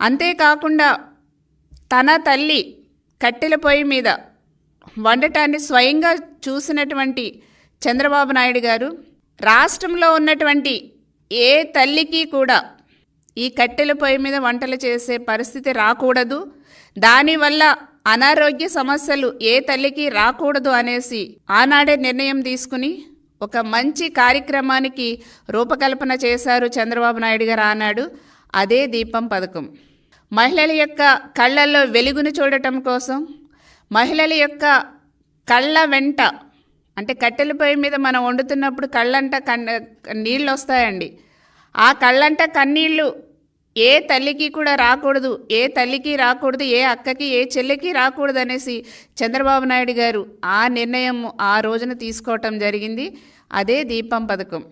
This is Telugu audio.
అంతేకాకుండా తన తల్లి కట్టెల పొయ్యి మీద వండటాన్ని స్వయంగా చూసినటువంటి చంద్రబాబు నాయుడు గారు రాష్ట్రంలో ఉన్నటువంటి ఏ తల్లికి కూడా ఈ కట్టెల పొయ్యి మీద వంటలు చేసే పరిస్థితి రాకూడదు, దానివల్ల అనారోగ్య సమస్యలు ఏ తల్లికి రాకూడదు అనేసి ఆనాడే నిర్ణయం తీసుకుని ఒక మంచి కార్యక్రమానికి రూపకల్పన చేశారు చంద్రబాబు నాయుడు గారు ఆనాడు. అదే దీపం పథకం. మహిళల యొక్క కళ్ళల్లో వెలుగును చూడటం కోసం, మహిళల యొక్క కళ్ళ వెంట, అంటే కట్టెల పొయ్యి మీద మనం వండుతున్నప్పుడు కళ్ళంట నీళ్ళు వస్తాయండి. ఆ కళ్ళంట కన్నీళ్ళు ఏ తల్లికి కూడా రాకూడదు, ఏ తల్లికి రాకూడదు, ఏ అక్కకి ఏ చెల్లికి రాకూడదు అనేసి చంద్రబాబు నాయుడు గారు ఆ నిర్ణయం ఆ రోజున తీసుకోవటం జరిగింది. అదే దీపం పథకం.